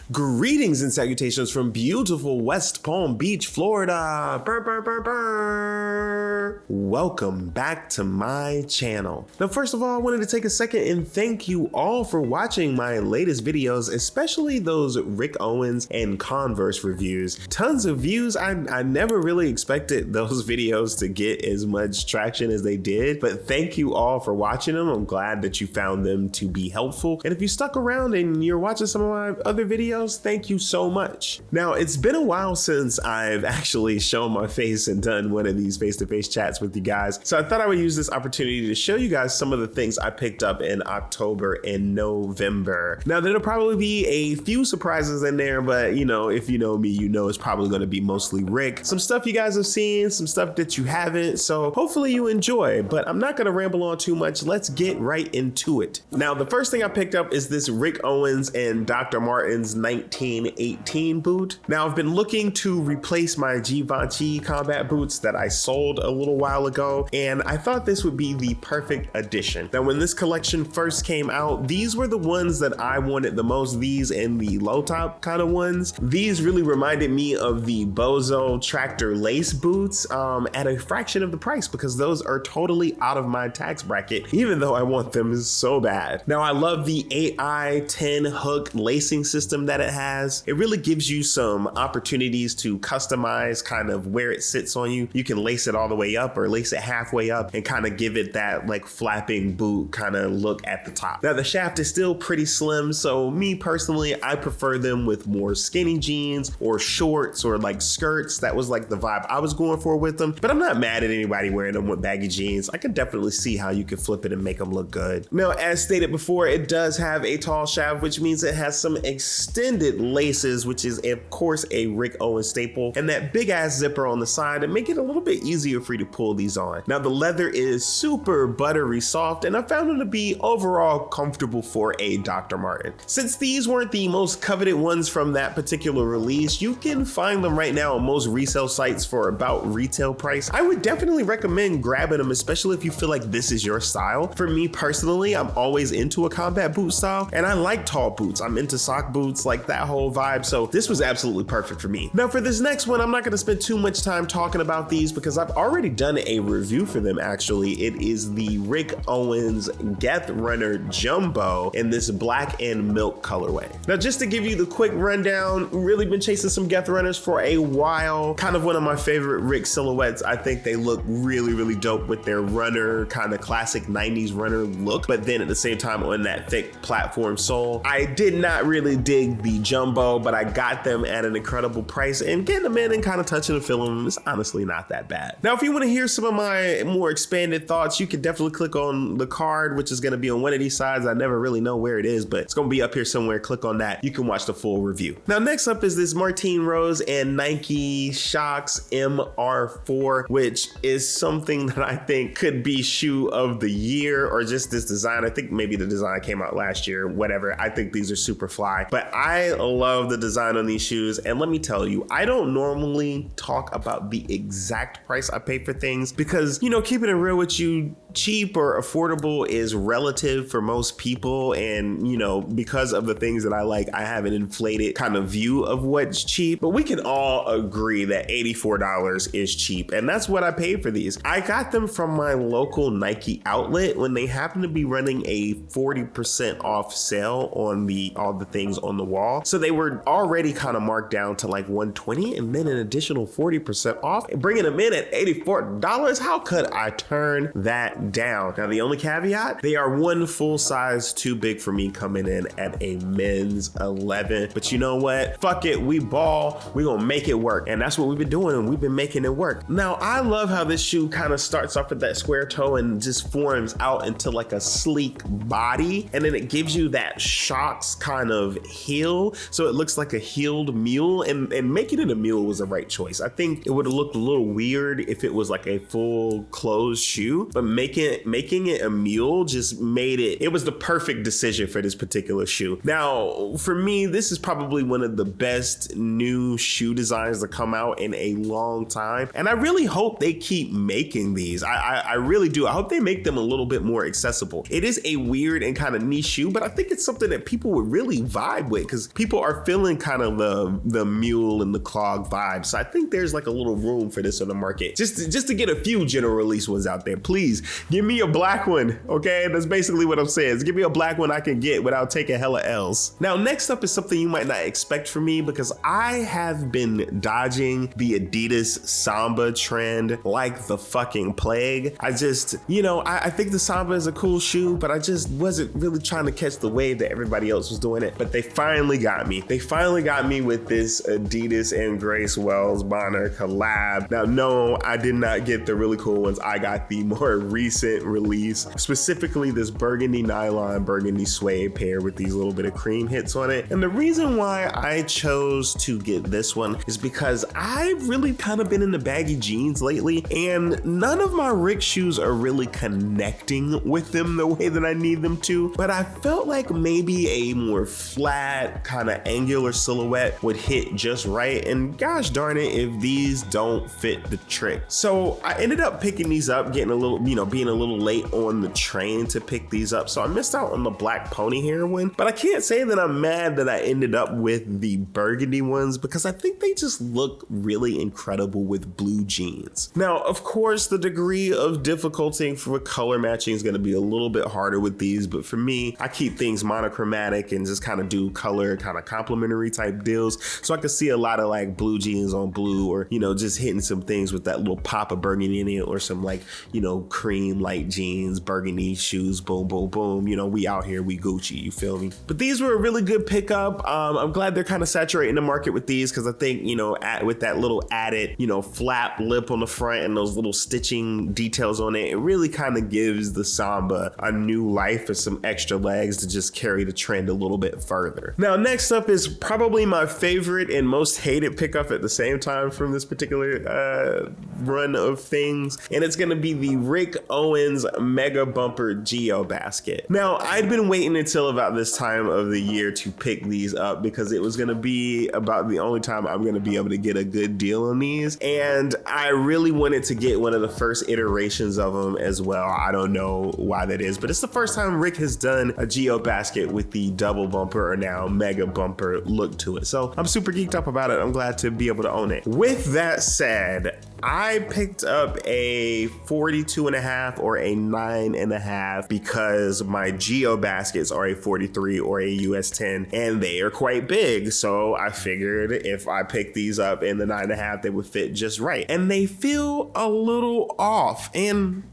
Greetings and salutations from beautiful West Palm Beach, Florida. Burr, burr, burr, burr. Welcome back to my channel. Now, first of all, I wanted to take a second and thank you all for watching my latest videos, especially those Rick Owens and Converse reviews. Tons of views. I never really expected those videos to get as much traction as they did, but thank you all for watching them. I'm glad that you found them to be helpful. And if you stuck around and you're watching some of my other videos, thank you so much. Now, it's been a while since I've actually shown my face and done one of these face-to-face chats with you guys. So I thought I would use this opportunity to show you guys some of the things I picked up in October and November. Now, there'll probably be a few surprises in there, but you know, if you know me, you know it's probably going to be mostly Rick. Some stuff you guys have seen, some stuff that you haven't. So hopefully you enjoy, but I'm not going to ramble on too much. Let's get right into it. Now, the first thing I picked up is this Rick Owens and Dr Martens 1918 boot. Now, I've been looking to replace my Givenchy combat boots that I sold a little while ago, and I thought this would be the perfect addition. Now, when this collection first came out, these were the ones that I wanted the most, these and the low top kind of ones. These really reminded me of the Bozo tractor lace boots at a fraction of the price, because those are totally out of my tax bracket, even though I want them so bad. Now, I love the 8i10 hook lacing system that it has. It really gives you some opportunities to customize kind of where it sits on you. You can lace it all the way up or lace it halfway up and kind of give it that like flapping boot kind of look at the top. Now, the shaft is still pretty slim, so me personally, I prefer them with more skinny jeans or shorts or like skirts. That was like the vibe I was going for with them, but I'm not mad at anybody wearing them with baggy jeans. I can definitely see how you can flip it and make them look good. Now, as stated before, it does have a tall shaft, which means it has some extended laces, which is of course a Rick Owens staple, and that big ass zipper on the side to make it a little bit easier for you to pull these on. Now, the leather is super buttery soft, and I found them to be overall comfortable for a Dr. Marten. Since these weren't the most coveted ones from that particular release, you can find them right now on most resale sites for about retail price. I would definitely recommend grabbing them, especially if you feel like this is your style. For me personally, I'm always into a combat boot style, and I like tall boots. I'm into sock boots, like that whole vibe, so this was absolutely perfect for me. Now, for this next one, I'm not going to spend too much time talking about these because I've already done a review for them. Actually, it is the Rick Owens Geth Runner Jumbo in this black and milk colorway. Now, just to give you the quick rundown, really been chasing some Geth runners for a while. Kind of one of my favorite Rick silhouettes. I think they look really, really dope with their runner, kind of classic 90s runner look, but then at the same time on that thick platform sole. I did not really dig the Jumbo, but I got them at an incredible price, and getting them in and kind of touching and feeling them is honestly not that bad. Now, if you want to hear some of my more expanded thoughts, you can definitely click on the card, which is going to be on one of these sides. I never really know where it is, but it's going to be up here somewhere. Click on that. You can watch the full review. Now, next up is this Martine Rose and Nike Shox MR4, which is something that I think could be shoe of the year, or just this design. I think maybe the design came out last year, whatever. I think these are super fly, but I love the design on these shoes. And let me tell you, I don't normally talk about the exact price I pay for things because, you know, keeping it real with you, cheap or affordable is relative for most people. And, you know, because of the things that I like, I have an inflated kind of view of what's cheap, but we can all agree that $84 is cheap. And that's what I paid for these. I got them from my local Nike outlet when they happened to be running a 40% off sale on all the things on the wall. So they were already kind of marked down to like $120, and then an additional 40% off, and bringing them in at $84. How could I turn that down? Now, the only caveat, they are one full size too big for me coming in at a men's 11. But you know what? Fuck it. We ball. We gonna make it work. And that's what we've been doing, and we've been making it work. Now, I love how this shoe kind of starts off with that square toe and just forms out into like a sleek body. And then it gives you that Shox kind of heel. So it looks like a heeled mule, and making it a mule was the right choice. I think it would have looked a little weird if it was like a full closed shoe, but making it a mule just made it was the perfect decision for this particular shoe. Now, for me, this is probably one of the best new shoe designs to come out in a long time. And I really hope they keep making these. I really do. I hope they make them a little bit more accessible. It is a weird and kind of niche shoe, but I think it's something that people would really vibe with, because because people are feeling kind of the mule and the clog vibe. So I think there's like a little room for this on the market. Just to get a few general release ones out there. Please give me a black one, okay? That's basically what I'm saying. Give me a black one I can get without taking hella L's. Now, next up is something you might not expect from me because I have been dodging the Adidas Samba trend like the fucking plague. I just, you know, I think the Samba is a cool shoe, but I just wasn't really trying to catch the wave that everybody else was doing it. But they finally got me. They finally got me with this Adidas and Grace Wells Bonner collab. Now, no, I did not get the really cool ones. I got the more recent release, specifically this burgundy nylon, burgundy suede pair with these little bit of cream hits on it. And the reason why I chose to get this one is because I've really kind of been in the baggy jeans lately, and none of my Rick shoes are really connecting with them the way that I need them to. But I felt like maybe a more flat, kind of angular silhouette would hit just right. And gosh darn it, if these don't fit the trick. So I ended up picking these up, getting a little, you know, being a little late on the train to pick these up. So I missed out on the black pony hair one, but I can't say that I'm mad that I ended up with the burgundy ones because I think they just look really incredible with blue jeans. Now, of course, the degree of difficulty for color matching is going to be a little bit harder with these, but for me, I keep things monochromatic and just kind of do color kind of complementary type deals. So I can see a lot of like blue jeans on blue, or, you know, just hitting some things with that little pop of burgundy in it, or some like, you know, cream light jeans, burgundy shoes, boom, boom, boom. You know, we out here, we Gucci, you feel me? But these were a really good pickup. I'm glad they're kind of saturating the market with these because I think, you know, with that little added, you know, flap lip on the front and those little stitching details on it, it really kind of gives the Samba a new life and some extra legs to just carry the trend a little bit further. Now, next up is probably my favorite and most hated pickup at the same time from this particular run of things, and it's going to be the Rick Owens Megabumper Geobasket. Now, I'd been waiting until about this time of the year to pick these up because it was going to be about the only time I'm going to be able to get a good deal on these, and I really wanted to get one of the first iterations of them as well. I don't know why that is, but it's the first time Rick has done a Geobasket with the double bumper, or now mega bumper look to it. So I'm super geeked up about it. I'm glad to be able to own it. With that said, I picked up a 42.5 or a 9.5 because my Geobaskets are a 43 or a US 10 and they are quite big. So I figured if I picked these up in the 9.5, they would fit just right. And they feel a little off. And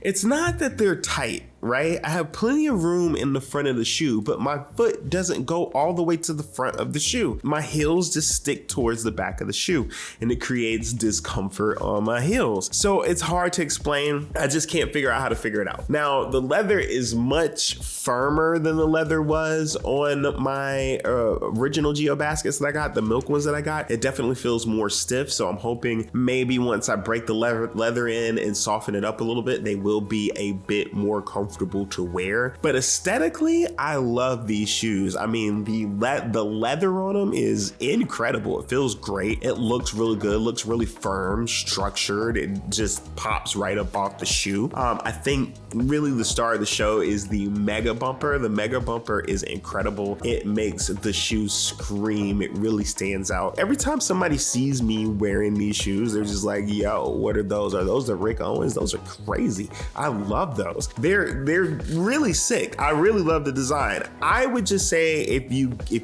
it's not that they're tight, right? I have plenty of room in the front of the shoe, but my foot doesn't go all the way to the front of the shoe. My heels just stick towards the back of the shoe, and it creates discomfort on my heels. So it's hard to explain. I just can't figure out how to figure it out. Now, the leather is much firmer than the leather was on my original Geobaskets that I got, the milk ones that I got. It definitely feels more stiff, so I'm hoping maybe once I break the leather in and soften it up a little bit, they will be a bit more comfortable to wear. But aesthetically, I love these shoes. I mean, the leather on them is incredible. It feels great. It looks really good. It looks really firm, structured. It just pops right up off the shoe. I think really the star of the show is the Mega Bumper. The Mega Bumper is incredible. It makes the shoe scream. It really stands out. Every time somebody sees me wearing these shoes, they're just like, yo, what are those? Are those the Rick Owens? Those are crazy. I love those. They're really sick. I really love the design. I would just say if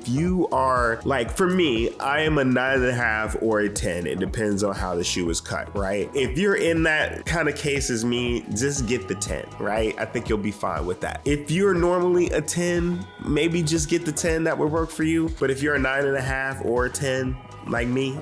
you are like, for me, I am a 9.5 or a 10. It depends on how the shoe is cut, right? If you're in that kind of case as me, just get the 10, right? I think you'll be fine with that. If you're normally a 10, maybe just get the 10. That would work for you. But if you're a 9.5 or a 10 like me,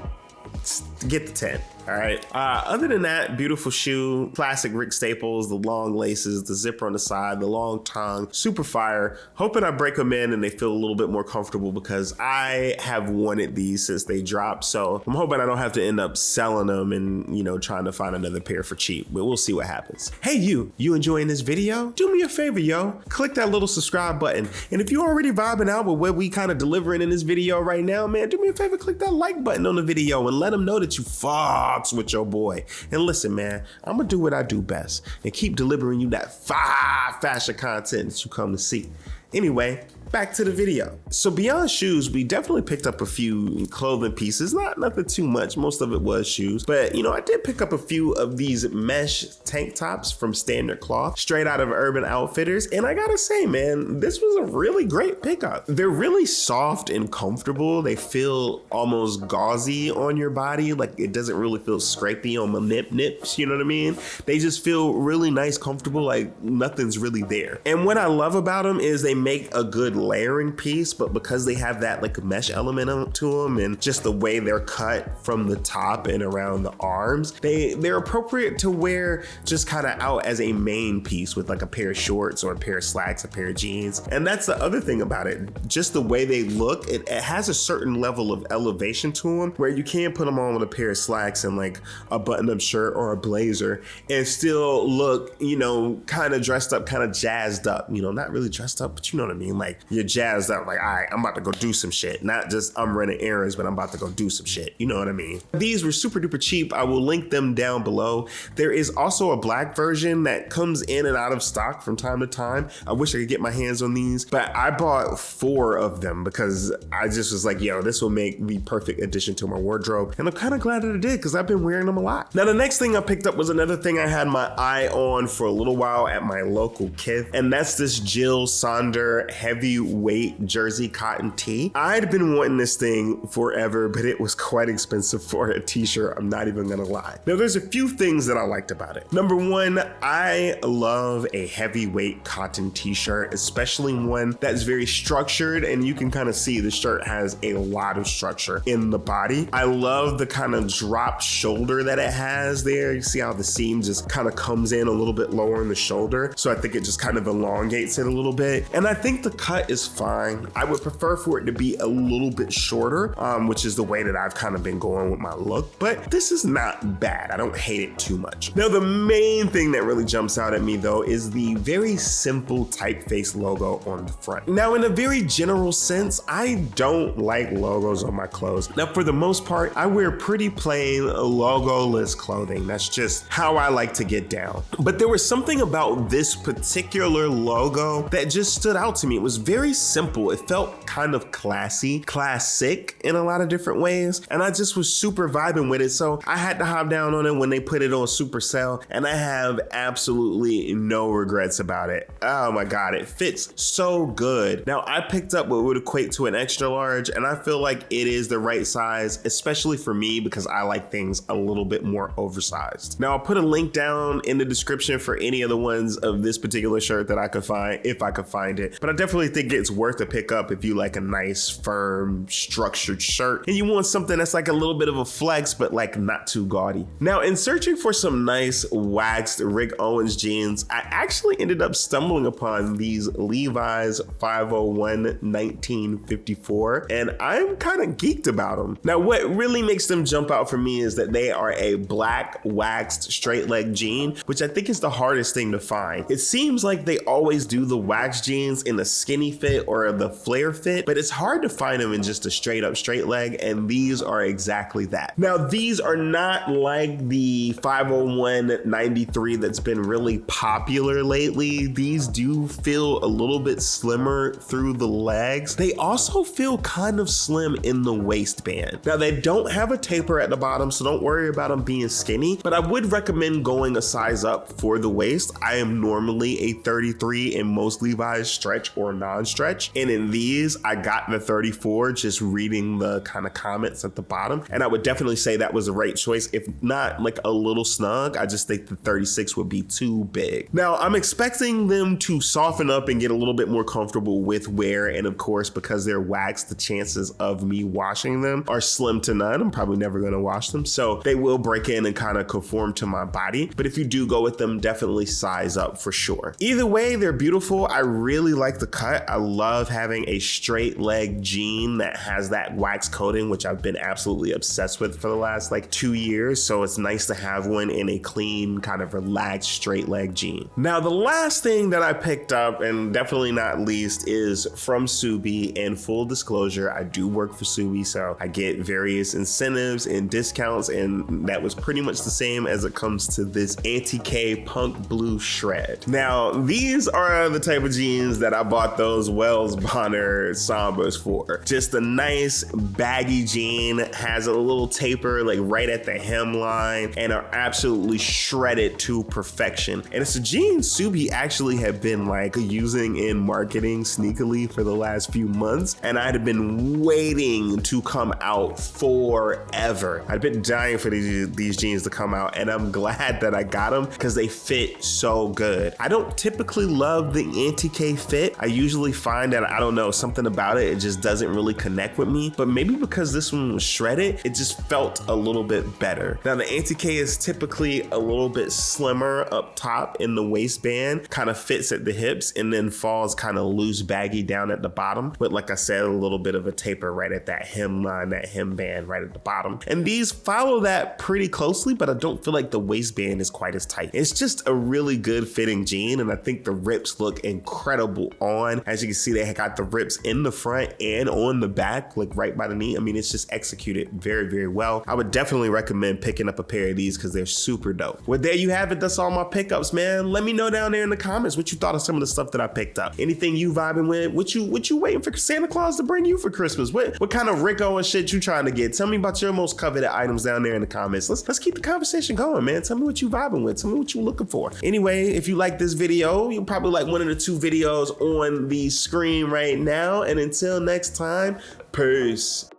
get the 10. All right. Other than that, beautiful shoe, classic Rick staples, the long laces, the zipper on the side, the long tongue, super fire. Hoping I break them in and they feel a little bit more comfortable because I have wanted these since they dropped. So I'm hoping I don't have to end up selling them and, you know, trying to find another pair for cheap, but we'll see what happens. Hey, you enjoying this video? Do me a favor, yo. Click that little subscribe button. And if you're already vibing out with what we kind of delivering in this video right now, man, do me a favor, click that like button on the video and let them know that you fucks with your boy. And listen, man, I'm gonna do what I do best and keep delivering you that fire fashion content that you come to see. Anyway, back to the video. So beyond shoes, we definitely picked up a few clothing pieces, nothing too much. Most of it was shoes, but you know, I did pick up a few of these mesh tank tops from Standard Cloth, straight out of Urban Outfitters. And I gotta say, man, this was a really great pickup. They're really soft and comfortable. They feel almost gauzy on your body. Like it doesn't really feel scrapey on my nips, you know what I mean? They just feel really nice, comfortable, like nothing's really there. And what I love about them is they make a good layering piece, but because they have that like mesh element to them and just the way they're cut from the top and around the arms, they're appropriate to wear just kind of out as a main piece with like a pair of shorts or a pair of slacks, a pair of jeans. And that's the other thing about it, just the way they look, it has a certain level of elevation to them where you can put them on with a pair of slacks and like a button-up shirt or a blazer and still look, you know, kind of dressed up, kind of jazzed up, you know, not really dressed up, but you know what I mean? Like you're jazzed up, like, all right, I'm about to go do some shit. Not just I'm running errands, but I'm about to go do some shit. You know what I mean? These were super duper cheap. I will link them down below. There is also a black version that comes in and out of stock from time to time. I wish I could get my hands on these, but I bought 4 of them because I just was like, yo, this will make the perfect addition to my wardrobe. And I'm kind of glad that it did because I've been wearing them a lot. Now, the next thing I picked up was another thing I had my eye on for a little while at my local Geth, and that's this Jill Sander heavyweight jersey cotton tee. I'd been wanting this thing forever, but it was quite expensive for a t-shirt. I'm not even gonna lie. Now, there's a few things that I liked about it. Number one, I love a heavyweight cotton t-shirt, especially one that's very structured, and you can kind of see the shirt has a lot of structure in the body. I love the kind of drop shoulder that it has there. You see how the seam just kind of comes in a little bit lower in the shoulder. So I think it just kind of elongates it a little bit. And I think the cut is fine. I would prefer for it to be a little bit shorter, which is the way that I've kind of been going with my look, but this is not bad. I don't hate it too much. Now, the main thing that really jumps out at me though is the very simple typeface logo on the front. Now, in a very general sense, I don't like logos on my clothes. Now, for the most part, I wear pretty plain logoless clothing. That's just how I like to get down. But there was something about this particular logo that just stood out to me. It was very simple. It felt kind of classy, classic in a lot of different ways. And I just was super vibing with it. So I had to hop down on it when they put it on super sale. And I have absolutely no regrets about it. Oh my God, it fits so good. Now, I picked up what would equate to an extra large, and I feel like it is the right size, especially for me because I like things a little bit more oversized. Now, I'll put a link down in the description for any of the ones of this particular shirt that I could find, if I could find it. But I definitely think it's worth a pick up if you like a nice, firm, structured shirt and you want something that's like a little bit of a flex, but like not too gaudy. Now, in searching for some nice waxed Rick Owens jeans, I actually ended up stumbling upon these Levi's 501 1954, and I'm kind of geeked about them. Now, what really makes them jump out for me is that they are a black waxed straight leg jean, which I think is the hardest thing to find. It seems like they always do the wax jeans in the skinny fit or the flare fit, but it's hard to find them in just a straight up straight leg, and these are exactly that. Now, these are not like the 501 93 that's been really popular lately. These do feel a little bit slimmer through the legs. They also feel kind of slim in the waistband. Now, they don't have a taper at the bottom, so don't worry about them being skinny, but I would recommend going a size up for the waist. I am normally a 33 in most Levi's stretch or non-stretch, and in these I got the 34 just reading the kind of comments at the bottom, and I would definitely say that was the right choice. If not like a little snug, I just think the 36 would be too big. Now, I'm expecting them to soften up and get a little bit more comfortable with wear, and of course, because they're waxed, the chances of me washing them are slim to none. I'm probably never going to wash them, so they will break in and kind of conform to my body. But if you do go with them, definitely size up for sure. Either way, they're beautiful. I really like the cut. I love having a straight leg jean that has that wax coating, which I've been absolutely obsessed with for the last like 2 years. So it's nice to have one in a clean, kind of relaxed straight leg jean. Now, the last thing that I picked up, and definitely not least, is from Ksubi. And full disclosure, I do work for Ksubi, so I get various incentives and discounts, and that was pretty much the same as it comes to this anti-K punk blue shred. Now, these are the type of jeans that I bought those those Wells Bonner Sambas for. Just a nice baggy jean, has a little taper like right at the hemline, and are absolutely shredded to perfection. And it's a jean Ksubi actually have been like using in marketing sneakily for the last few months, and I'd have been waiting to come out forever. I'd been dying for these jeans to come out, and I'm glad that I got them because they fit so good. I don't typically love the anti-K fit. I usually find that, I don't know, something about it just doesn't really connect with me, but maybe because this one was shredded, it just felt a little bit better. Now the anti-K is typically a little bit slimmer up top in the waistband, kind of fits at the hips, and then falls kind of loose baggy down at the bottom. But like I said, a little bit of a taper right at that hemline, that hemband right at the bottom. And these follow that pretty closely, but I don't feel like the waistband is quite as tight. It's just a really good fitting jean, and I think the rips look incredible on. As you can see, they got the rips in the front and on the back, like right by the knee. I mean, it's just executed very, very well. I would definitely recommend picking up a pair of these because they're super dope. Well, there you have it. That's all my pickups, man. Let me know down there in the comments what you thought of some of the stuff that I picked up. Anything you vibing with? What you waiting for Santa Claus to bring you for Christmas? What kind of Rico and shit you trying to get? Tell me about your most coveted items down there in the comments. Let's keep the conversation going, man. Tell me what you vibing with. Tell me what you looking for. Anyway, if you like this video, you'll probably like one of the 2 videos on the screen right now. And until next time, peace.